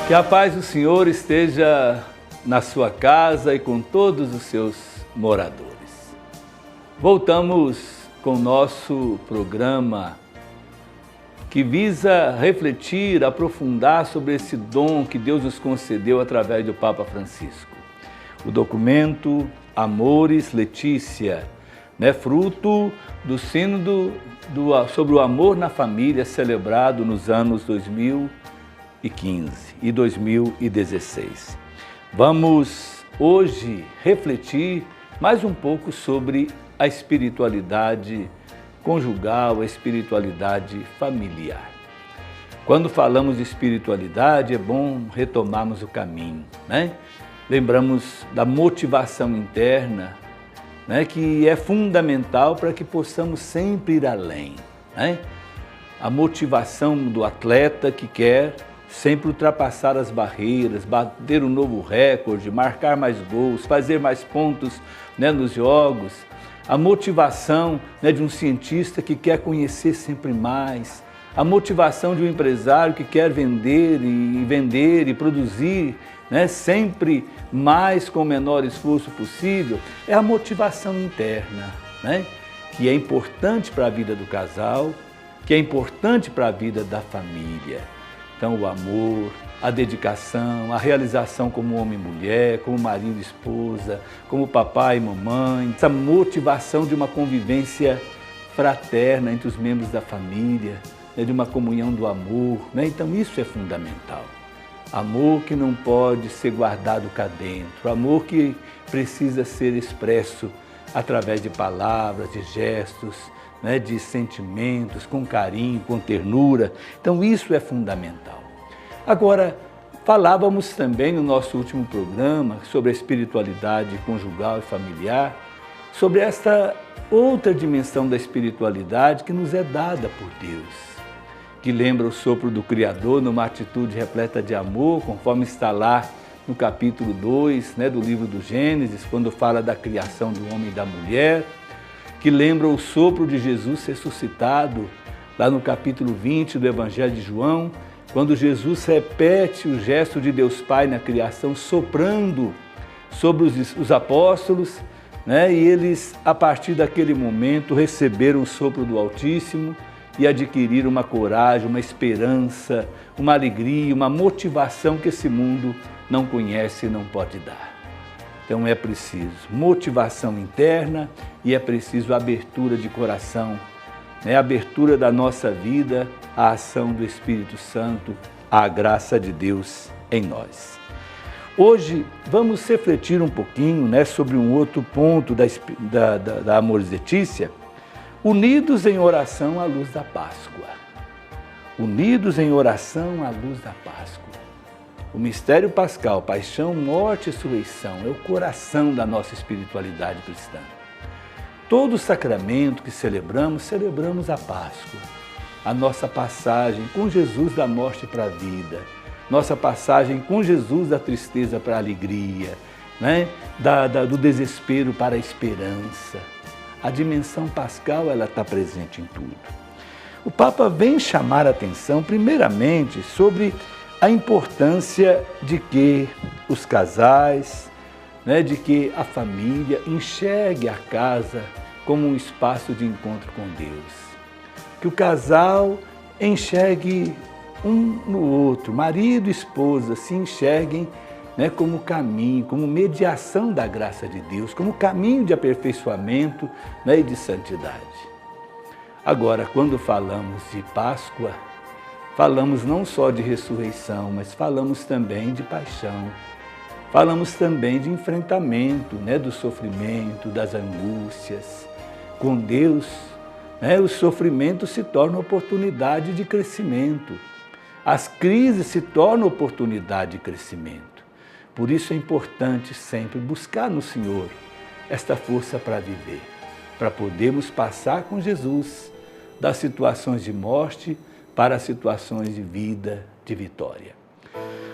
Que a paz do Senhor esteja na sua casa e com todos os seus moradores. Voltamos com o nosso programa que visa refletir, aprofundar sobre esse dom que Deus nos concedeu através do Papa Francisco. O documento Amoris Laetitia, fruto do sínodo sobre o amor na família celebrado nos anos 2015 e 2016. Vamos hoje refletir mais um pouco sobre a espiritualidade conjugal, a espiritualidade familiar. Quando falamos de espiritualidade, é bom retomarmos o caminho, Lembramos da motivação interna, que é fundamental para que possamos sempre ir além, A motivação do atleta que quer sempre ultrapassar as barreiras, bater um novo recorde, marcar mais gols, fazer mais pontos nos jogos. A motivação de um cientista que quer conhecer sempre mais. A motivação de um empresário que quer vender e produzir sempre mais com o menor esforço possível. É a motivação interna, que é importante para a vida do casal, que é importante para a vida da família. Então, o amor, a dedicação, a realização como homem e mulher, como marido e esposa, como papai e mamãe, essa motivação de uma convivência fraterna entre os membros da família, de uma comunhão do amor, Então, isso é fundamental. Amor que não pode ser guardado cá dentro, amor que precisa ser expresso através de palavras, de gestos, de sentimentos, com carinho, com ternura. Então, isso é fundamental. Agora, falávamos também no nosso último programa sobre a espiritualidade conjugal e familiar, sobre esta outra dimensão da espiritualidade que nos é dada por Deus, que lembra o sopro do Criador numa atitude repleta de amor, conforme está lá no capítulo 2 do livro do Gênesis, quando fala da criação do homem e da mulher, que lembra o sopro de Jesus ressuscitado, lá no capítulo 20 do Evangelho de João, quando Jesus repete o gesto de Deus Pai na criação, soprando sobre os apóstolos, e eles, a partir daquele momento, receberam o sopro do Altíssimo e adquiriram uma coragem, uma esperança, uma alegria, uma motivação que esse mundo não conhece e não pode dar. Então é preciso motivação interna e é preciso abertura de coração, abertura da nossa vida à ação do Espírito Santo, à graça de Deus em nós. Hoje vamos refletir um pouquinho sobre um outro ponto da Amoris Laetitia, unidos em oração à luz da Páscoa. Unidos em oração à luz da Páscoa. O mistério pascal, paixão, morte e ressurreição, é o coração da nossa espiritualidade cristã. Todo sacramento que celebramos a Páscoa, a nossa passagem com Jesus da morte para a vida, nossa passagem com Jesus da tristeza para a alegria, do desespero para a esperança. A dimensão pascal está presente em tudo. O Papa vem chamar a atenção, primeiramente, sobre a importância de que os casais, de que a família enxergue a casa como um espaço de encontro com Deus. Que o casal enxergue um no outro, marido e esposa, se enxerguem como caminho, como mediação da graça de Deus, como caminho de aperfeiçoamento e de santidade. Agora, quando falamos de Páscoa, falamos não só de ressurreição, mas falamos também de paixão. Falamos também de enfrentamento, do sofrimento, das angústias. Com Deus, o sofrimento se torna oportunidade de crescimento. As crises se tornam oportunidade de crescimento. Por isso é importante sempre buscar no Senhor esta força para viver, para podermos passar com Jesus das situações de morte para as situações de vida, de vitória.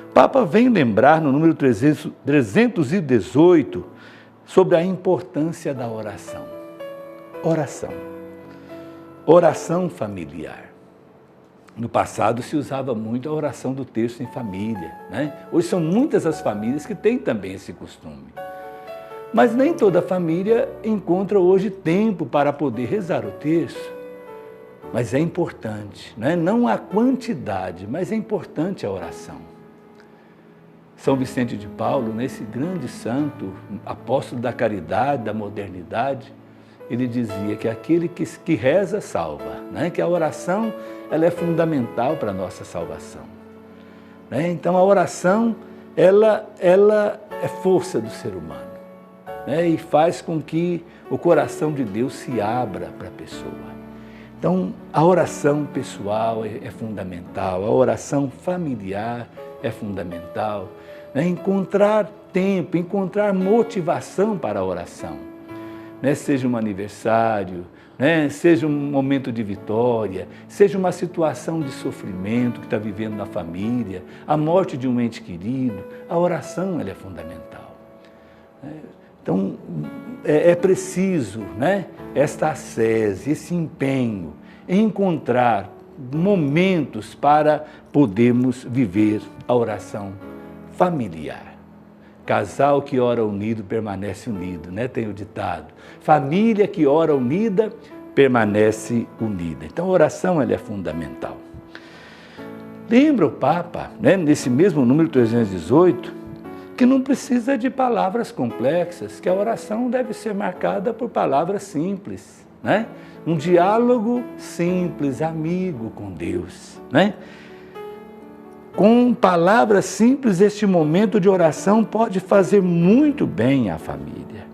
O Papa vem lembrar no número 318 sobre a importância da oração. Oração. Oração familiar. No passado se usava muito a oração do terço em família, né? Hoje são muitas as famílias que têm também esse costume. Mas nem toda família encontra hoje tempo para poder rezar o terço. Mas é importante, né? Não a quantidade, mas é importante a oração. São Vicente de Paulo, nesse grande santo, apóstolo da caridade, da modernidade, ele dizia que aquele que reza salva, né? Que a oração ela é fundamental para a nossa salvação. Né? Então a oração ela é força do ser humano, né? E faz com que o coração de Deus se abra para a pessoa. Então a oração pessoal é fundamental, a oração familiar é fundamental, né? Encontrar tempo, encontrar motivação para a oração. Né, seja um aniversário, né, seja um momento de vitória, seja uma situação de sofrimento que está vivendo na família, a morte de um ente querido, a oração ela é fundamental. Então, é preciso, né, esta ascese, esse empenho em encontrar momentos para podermos viver a oração familiar. Casal que ora unido permanece unido, né? Tem o ditado. Família que ora unida permanece unida. Então a oração ela é fundamental. Lembra o Papa, né, nesse mesmo número 318, que não precisa de palavras complexas, que a oração deve ser marcada por palavras simples, né? Um diálogo simples, amigo com Deus, né? Com palavras simples, este momento de oração pode fazer muito bem à família.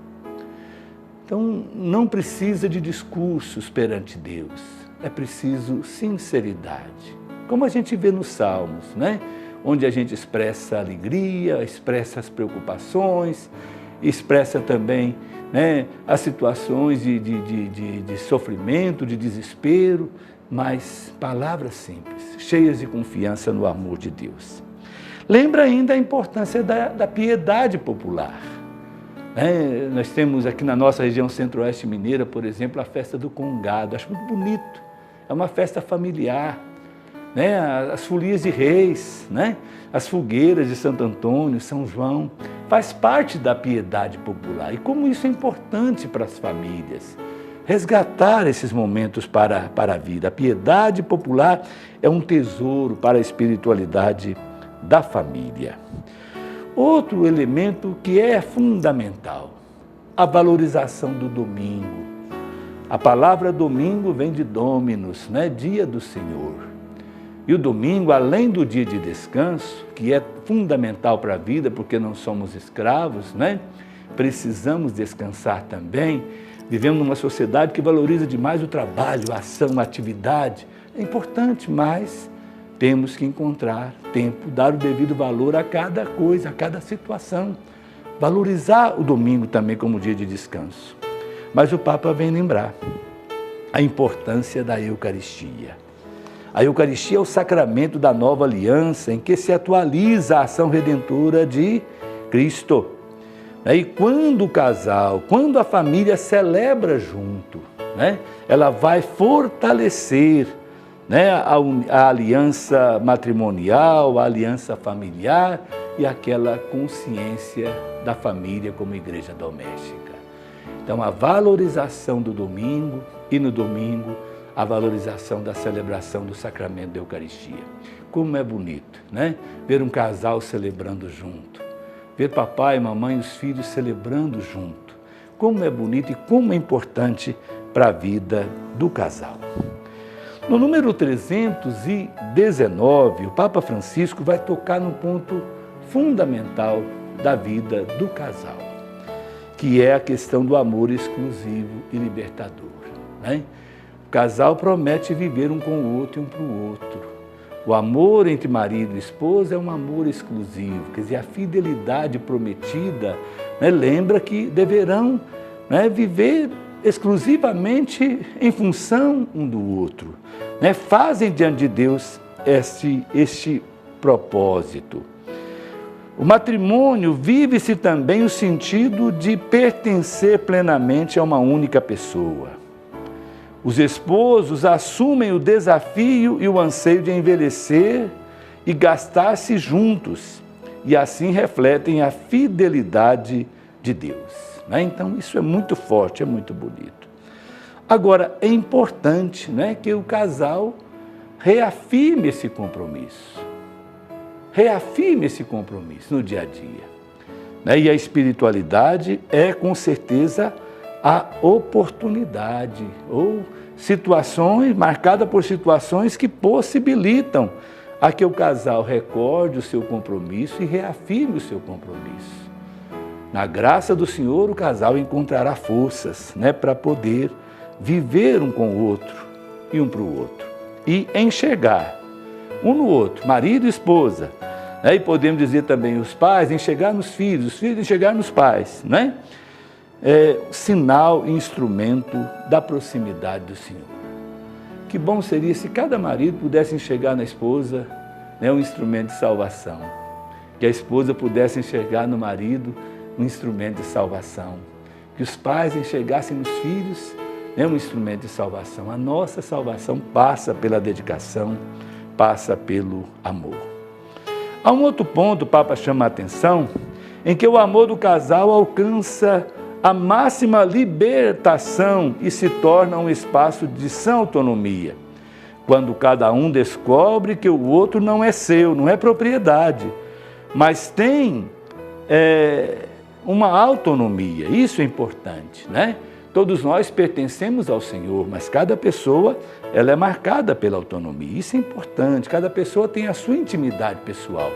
Então, não precisa de discursos perante Deus, é preciso sinceridade. Como a gente vê nos Salmos, né? Onde a gente expressa a alegria, expressa as preocupações, expressa também, né, as situações de sofrimento, de desespero, mas palavras simples, cheias de confiança no amor de Deus. Lembra ainda a importância da piedade popular. Nós temos aqui na nossa região centro-oeste mineira, por exemplo, a festa do Congado. Acho muito bonito, é uma festa familiar. Né? As folias de reis, né? As fogueiras de Santo Antônio, São João, faz parte da piedade popular. E como isso é importante para as famílias. Resgatar esses momentos para a vida. A piedade popular é um tesouro para a espiritualidade da família. Outro elemento que é fundamental, a valorização do domingo. A palavra domingo vem de Dominus, né? Dia do Senhor. E o domingo, além do dia de descanso, que é fundamental para a vida, porque não somos escravos, né? Precisamos descansar também. Vivemos numa sociedade que valoriza demais o trabalho, a ação, a atividade. É importante, mas temos que encontrar tempo, dar o devido valor a cada coisa, a cada situação. Valorizar o domingo também como dia de descanso. Mas o Papa vem lembrar a importância da Eucaristia. A Eucaristia é o sacramento da nova aliança em que se atualiza a ação redentora de Cristo. E quando o casal, quando a família celebra junto, né, ela vai fortalecer, né, a aliança matrimonial, a aliança familiar e aquela consciência da família como igreja doméstica. Então, a valorização do domingo e no domingo, a valorização da celebração do sacramento da Eucaristia. Como é bonito, né? Ver um casal celebrando junto. Ver papai, mamãe e os filhos celebrando junto. Como é bonito e como é importante para a vida do casal. No número 319, o Papa Francisco vai tocar num ponto fundamental da vida do casal, que é a questão do amor exclusivo e libertador. Né? O casal promete viver um com o outro e um para o outro. O amor entre marido e esposa é um amor exclusivo, quer dizer, a fidelidade prometida, né, lembra que deverão, né, viver exclusivamente em função um do outro. Né, fazem diante de Deus este propósito. O matrimônio vive-se também o sentido de pertencer plenamente a uma única pessoa. Os esposos assumem o desafio e o anseio de envelhecer e gastar-se juntos, e assim refletem a fidelidade de Deus. Então, isso é muito forte, é muito bonito. Agora, é importante, que o casal reafirme esse compromisso. Reafirme esse compromisso no dia a dia. E a espiritualidade é, com certeza, a oportunidade ou situações, marcada por situações que possibilitam a que o casal recorde o seu compromisso e reafirme o seu compromisso. Na graça do Senhor, o casal encontrará forças, para poder viver um com o outro e um para o outro. E enxergar um no outro, marido e esposa. E podemos dizer também os pais enxergar nos filhos, os filhos enxergar nos pais. É sinal e instrumento da proximidade do Senhor. Que bom seria se cada marido pudesse enxergar na esposa um instrumento de salvação. Que a esposa pudesse enxergar no marido um instrumento de salvação. Que os pais enxergassem nos filhos um instrumento de salvação. A nossa salvação passa pela dedicação, passa pelo amor. Há um outro ponto, o Papa chama a atenção, em que o amor do casal alcança a máxima libertação e se torna um espaço de sã autonomia, quando cada um descobre que o outro não é seu, não é propriedade, mas tem uma autonomia. Isso é importante, Todos nós pertencemos ao Senhor, mas cada pessoa ela é marcada pela autonomia. Isso é importante, cada pessoa tem a sua intimidade pessoal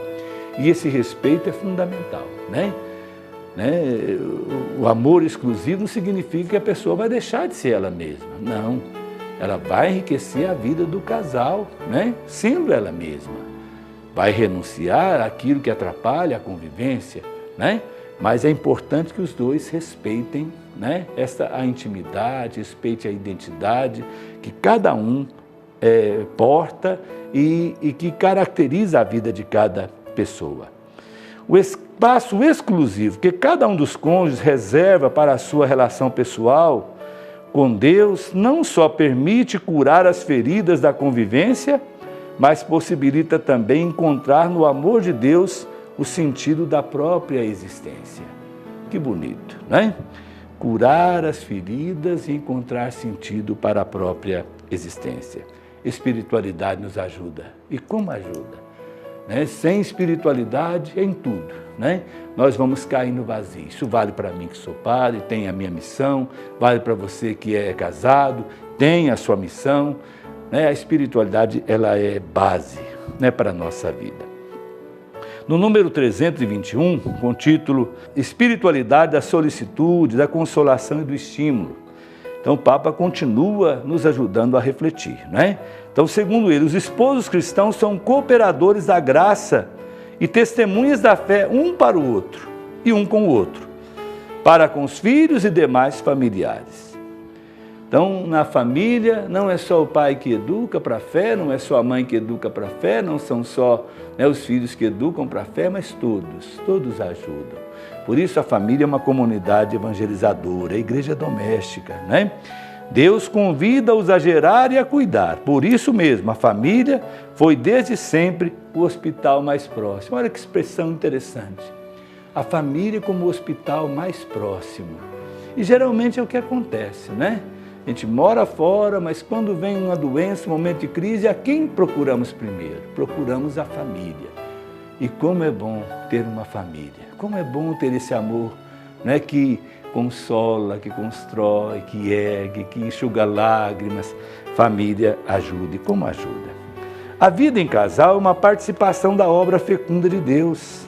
e esse respeito é fundamental, O amor exclusivo não significa que a pessoa vai deixar de ser ela mesma, não. Ela vai enriquecer a vida do casal, sendo ela mesma. Vai renunciar àquilo que atrapalha a convivência, Mas é importante que os dois respeitem a intimidade, respeite a identidade que cada um porta e que caracteriza a vida de cada pessoa. O espaço exclusivo que cada um dos cônjuges reserva para a sua relação pessoal com Deus não só permite curar as feridas da convivência, mas possibilita também encontrar no amor de Deus o sentido da própria existência. Que bonito, Curar as feridas e encontrar sentido para a própria existência. Espiritualidade nos ajuda. E como ajuda? Sem espiritualidade em tudo, Nós vamos cair no vazio. Isso vale para mim que sou padre, tenho a minha missão, vale para você que é casado, tem a sua missão. A espiritualidade ela é base para a nossa vida. No número 321, com o título Espiritualidade da solicitude, da consolação e do estímulo. Então o Papa continua nos ajudando a refletir, Então, segundo ele, os esposos cristãos são cooperadores da graça e testemunhas da fé um para o outro e um com o outro, para com os filhos e demais familiares. Então, na família, não é só o pai que educa para a fé, não é só a mãe que educa para a fé, não são só os filhos que educam para a fé, mas todos ajudam. Por isso, a família é uma comunidade evangelizadora, a igreja doméstica, Deus convida-os a gerar e a cuidar. Por isso mesmo, a família foi desde sempre o hospital mais próximo. Olha que expressão interessante. A família como o hospital mais próximo. E geralmente é o que acontece, A gente mora fora, mas quando vem uma doença, um momento de crise, a quem procuramos primeiro? Procuramos a família. E como é bom ter uma família. Como é bom ter esse amor, que consola, que constrói, que ergue, que enxuga lágrimas. Família ajuda. E como ajuda? A vida em casal é uma participação da obra fecunda de Deus.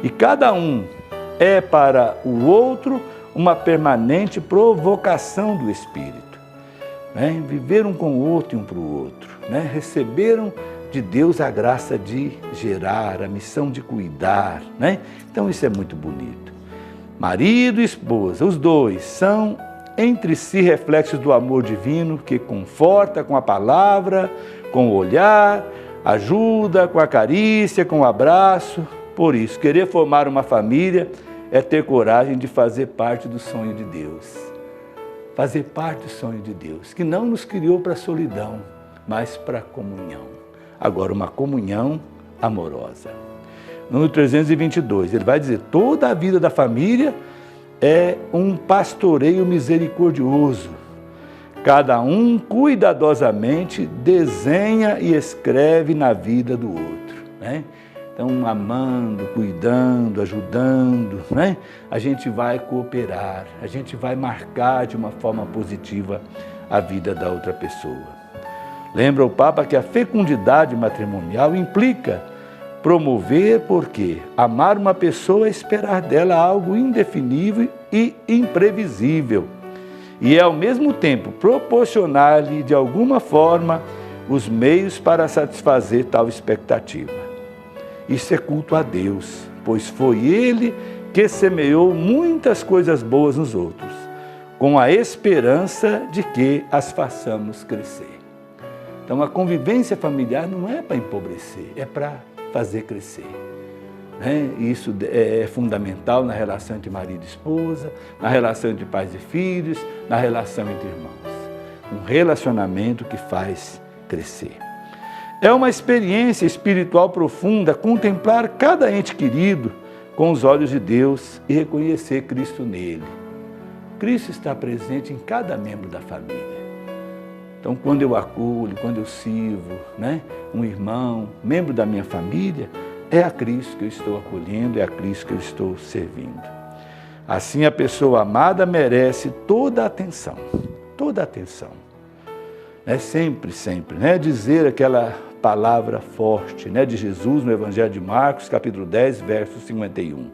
E cada um é para o outro uma permanente provocação do Espírito. Viver um com o outro e um para o outro. Receberam de Deus a graça de gerar, a missão de cuidar. Então isso é muito bonito. Marido e esposa, os dois são entre si reflexos do amor divino que conforta com a palavra, com o olhar, ajuda com a carícia, com o abraço. Por isso, querer formar uma família é ter coragem de fazer parte do sonho de Deus. fazer parte do sonho de Deus, que não nos criou para a solidão, mas para a comunhão. Agora, uma comunhão amorosa. Número 322, ele vai dizer, toda a vida da família é um pastoreio misericordioso. Cada um cuidadosamente desenha e escreve na vida do outro, né? Então, amando, cuidando, ajudando, né? A gente vai cooperar, a gente vai marcar de uma forma positiva a vida da outra pessoa. Lembra o Papa que a fecundidade matrimonial implica promover, porque amar uma pessoa é esperar dela algo indefinível e imprevisível. E é, ao mesmo tempo, proporcionar-lhe, de alguma forma, os meios para satisfazer tal expectativa. Isso é culto a Deus, pois foi Ele que semeou muitas coisas boas nos outros, com a esperança de que as façamos crescer. Então, a convivência familiar não é para empobrecer, é para fazer crescer. Isso é fundamental na relação entre marido e esposa, na relação entre pais e filhos, na relação entre irmãos. Um relacionamento que faz crescer. É uma experiência espiritual profunda contemplar cada ente querido com os olhos de Deus e reconhecer Cristo nele. Cristo está presente em cada membro da família. Então, quando eu acolho, quando eu sirvo, um irmão, membro da minha família, é a Cristo que eu estou acolhendo, é a Cristo que eu estou servindo. Assim, a pessoa amada merece toda a atenção, toda a atenção. Sempre, dizer aquela palavra forte de Jesus no Evangelho de Marcos, capítulo 10, verso 51.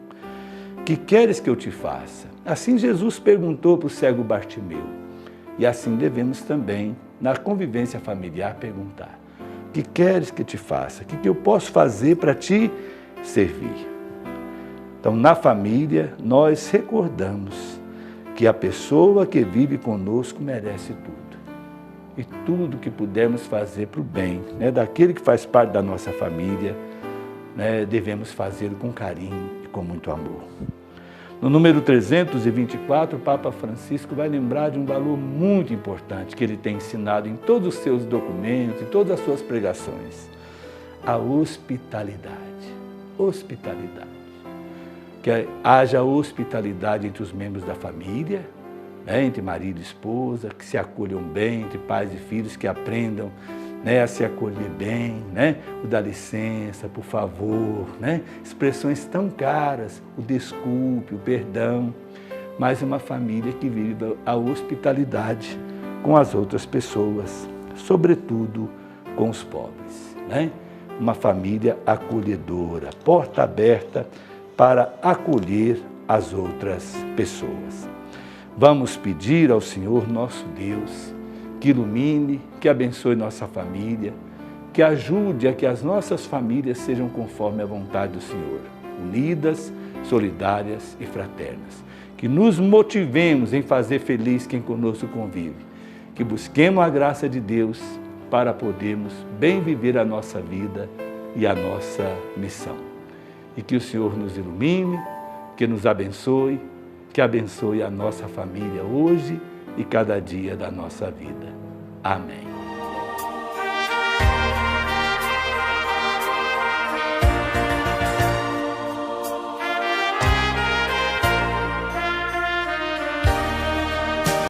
Que queres que eu te faça? Assim Jesus perguntou para o cego Bartimeu. E assim devemos também, na convivência familiar, perguntar. Que queres que te faça? O que eu posso fazer para te servir? Então, na família, nós recordamos que a pessoa que vive conosco merece tudo. E tudo que pudermos fazer para o bem, daquele que faz parte da nossa família, devemos fazê-lo com carinho e com muito amor. No número 324, o Papa Francisco vai lembrar de um valor muito importante que ele tem ensinado em todos os seus documentos, em todas as suas pregações. A hospitalidade. Hospitalidade. Que haja hospitalidade entre os membros da família, entre marido e esposa, que se acolham bem, entre pais e filhos, que aprendam a se acolher bem, o dá licença, por favor, expressões tão caras, o desculpe, o perdão, mas uma família que viva a hospitalidade com as outras pessoas, sobretudo com os pobres, Uma família acolhedora, porta aberta para acolher as outras pessoas. Vamos pedir ao Senhor nosso Deus que ilumine, que abençoe nossa família, que ajude a que as nossas famílias sejam conforme a vontade do Senhor, unidas, solidárias e fraternas. Que nos motivemos em fazer feliz quem conosco convive, que busquemos a graça de Deus para podermos bem viver a nossa vida e a nossa missão. E que o Senhor nos ilumine, que nos abençoe, que abençoe a nossa família hoje e cada dia da nossa vida. Amém.